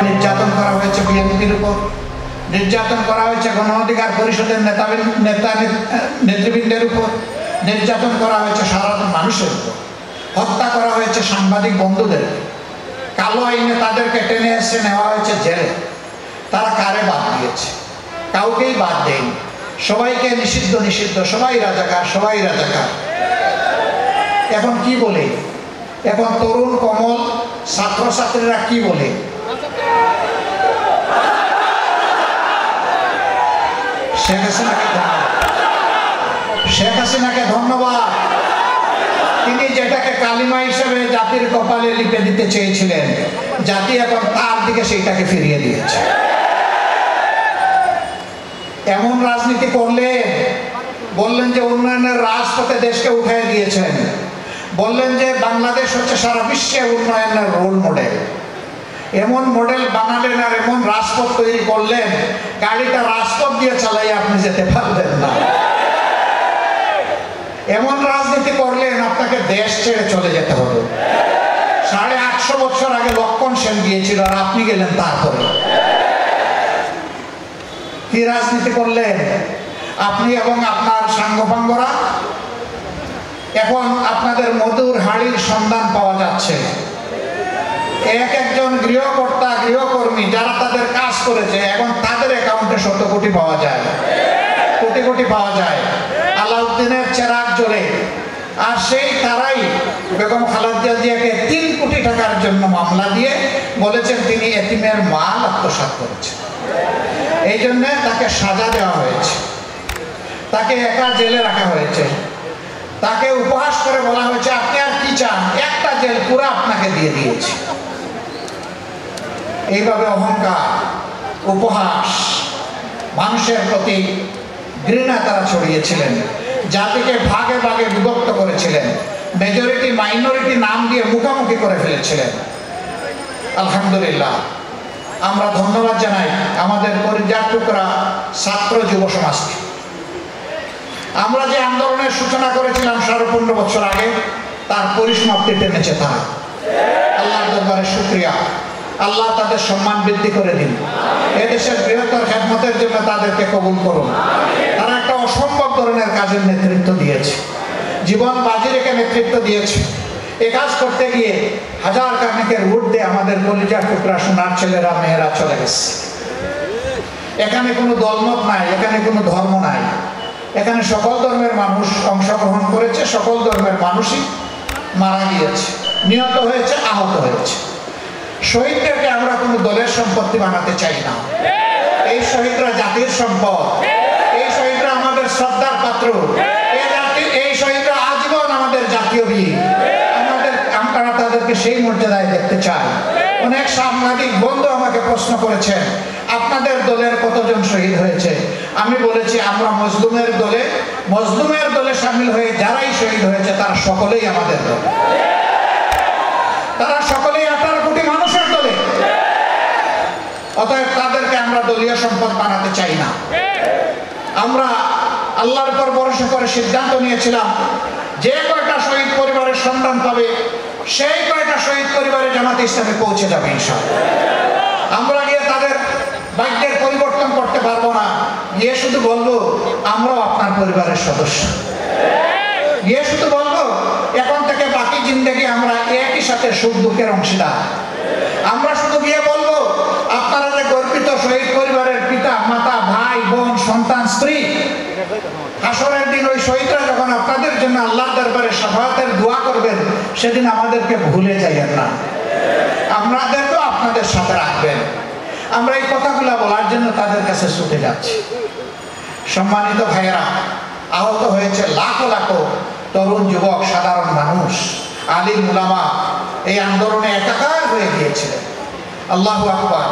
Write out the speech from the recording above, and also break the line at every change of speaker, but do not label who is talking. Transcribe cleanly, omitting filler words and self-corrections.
নির্যাতন করা হয়েছে বিএনপির উপর, নির্যাতন করা হয়েছে গণ অধিকার পরিষদের নেতৃবৃন্দের উপর, নির্যাতন করা হয়েছে সাধারণ মানুষের উপর, হত্যা করা হয়েছে সাংবাদিক বন্ধুদের, কালো আইনে তাদেরকে টেনে এসে নেওয়া হয়েছে জেলে। তারা কারে বাদ দিয়েছে? কাউকেই বাদ দেয়নি। সবাইকে নিষিদ্ধ নিষিদ্ধ, সবাই রাজাকার, সবাই রাজাকার। এখন কি বলে? এখন তরুণ কমল ছাত্রছাত্রীরা কি বলে? শেখ হাসিনাকে ধন্যবাদ। তিনি যেটাকে কালিমা হিসেবে জাতির কপালে লিপে দিতে চেয়েছিলেন, জাতি এখন তার দিকে সেইটাকে ফিরিয়ে দিয়েছে। এমন রাজনীতি করলে বললেন যে উন্নয়নের রাজপথে দেশকে উঠিয়ে দিয়েছেন, বললেন যে বাংলাদেশ হচ্ছে সারা বিশ্বে উন্নয়নের রোল মডেল। এমন মডেল বানালেন আর এমন রাজপথ তৈরি করলেন, গাড়িটা রাজপথ দিয়ে চালাই আপনি যেতে পারবেন না। এমন রাজনীতি করলেন আপনাকে দেশ ছেড়ে চলে যেতে হবে। 850 বছর আগে লক্ষণ সেন গিয়েছিল আর আপনি গেলেন তারপরে। কি রাজনীতি করলেন আপনি এবং আপনার সাঙ্গপাঙ্গরা? এখন আপনাদের মধুর হাড়ির সন্ধান পাওয়া যাচ্ছে। এক একজন গৃহকর্তা গৃহকর্মী যারা তাদের কাজ করেছে, এখন তাদের অ্যাকাউন্টে 100 কোটি পাওয়া যায়, কোটি কোটি পাওয়া যায়। আলাউদ্দিনের চেরাগ জ্বলে, আর সেই তারাই বেগম খালেদা জিয়াকে 3 কোটি টাকার জন্য মামলা দিয়ে বলেছেন তিনি এতিমের মাল আত্মসাৎ করেছেন। এই জন্য তাকে সাজা দেওয়া হয়েছে, তাকে একা জেলে রাখা হয়েছে, তাকে উপহাস করে বলা হয়েছে আপনি আর কি চান, একটা জেল পুরো আপনাকে দিয়ে দিয়েছি। এইভাবে অহংকার, উপহাস, মানুষের প্রতি ঘৃণা তারা ছড়িয়েছিলেন, জাতিকে ভাগে ভাগে বিভক্ত করেছিলেন, মেজরিটি মাইনরিটি নাম দিয়ে মুখামুখি করে ফেলেছিলেন। আলহামদুলিল্লাহ, আমরা ধন্যবাদ জানাই আমাদের পরিযার টুকরা ছাত্র যুব সমাজকে। আমরা যে আন্দোলনের সূচনা করেছিলাম 15.5 বছর আগে, তার পরিসমাপ্তি টেনেছে তারা। আল্লাহর দরবারে শুকরিয়া। আল্লাহ তাদের সম্মান বৃদ্ধি করে দিন, এদেশের বৃহত্তর খেদমতের জন্য তাদেরকে কবুল করুন। তারা একটা অসম্ভব ধরনের কাজের নেতৃত্ব দিয়েছে, জীবন বাজি রেখে নেতৃত্ব দিয়েছে। এ কাজ করতে গিয়ে হাজার কারণের ঊর্ধ্বে আমাদের কলিজার টুকরা সোনার ছেলেরা মেয়েরা চলে গেছে। এখানে কোনো দলমত নাই, এখানে কোনো ধর্ম নাই, এখানে সকল ধর্মের মানুষ অংশগ্রহণ করেছে, সকল ধর্মের মানুষই মারা গিয়েছে, নিহত হয়েছে, আহত হয়েছে। শহীদদেরকে আমরা কোনো দলের সম্পত্তি বানাতে চাই না। এই শহীদরা জাতির সম্পদ, এই শহীদরা আমাদের শ্রদ্ধার পাত্র, এই শহীদরা আজীবন আমাদের জাতীয় বীর। আমরা তাদেরকে সেই মর্যাদায় দেখতে চাই। অনেক সাংবাদিক বন্ধু আমাকে প্রশ্ন করেছেন আপনাদের দলের কতজন শহীদ হয়েছে। আমি বলেছি আমরা মজলুমের দলে সামিল হয়ে যারাই শহীদ হয়েছে তারা সকলেই আমাদের দল, তারা সকলেই 18 কোটি মানুষের দলে। অতএব তাদেরকে আমরা দলীয় সম্পদ বানাতে চাই না। আমরা আল্লাহর উপর ভরসা করে সিদ্ধান্ত নিয়েছিলাম যে কয়টা শহীদ পরিবারের সন্তান পাবে সেই কয়টা শহীদ পরিবারে জামাতে ইসলামে পৌঁছে যাবে ইনশাআল্লাহ। আমরা গিয়ে তাদের ভাগ্যের পরিবর্তন করতে পারবো না, গিয়ে শুধু বলবো আমরাও আপনার পরিবারের সদস্য, গিয়ে শুধু বলবো এখন থেকে বাকি জিন্দেগি আমরা একই সাথে সুখ দুঃখের অংশীদার। আমরা শুধু গিয়ে বলবো আপনারা যে গর্বিত শহীদ পরিবারের পিতা মাতা ভাই বোন সন্তান স্ত্রী, হাসরের দিন ওই শহীদরা যখন আপনাদের জন্য আল্লাহর দরবারে শাফাআতের দোয়া করবেন সেদিন আমাদেরকে ভুলে যাইয়েন না, আমাদেরকেও আপনাদের সাথে রাখবেন। আমরা এই কথাগুলো বলার জন্য তাদের কাছে ছুটে যাচ্ছি। সম্মানিত ভাইয়েরা, আহত হয়েছে লাখো লাখো তরুণ যুবক, সাধারণ মানুষ, আলিম উলামা এই আন্দোলনে একাকার হয়ে গিয়েছিলেন। আল্লাহু আকবার।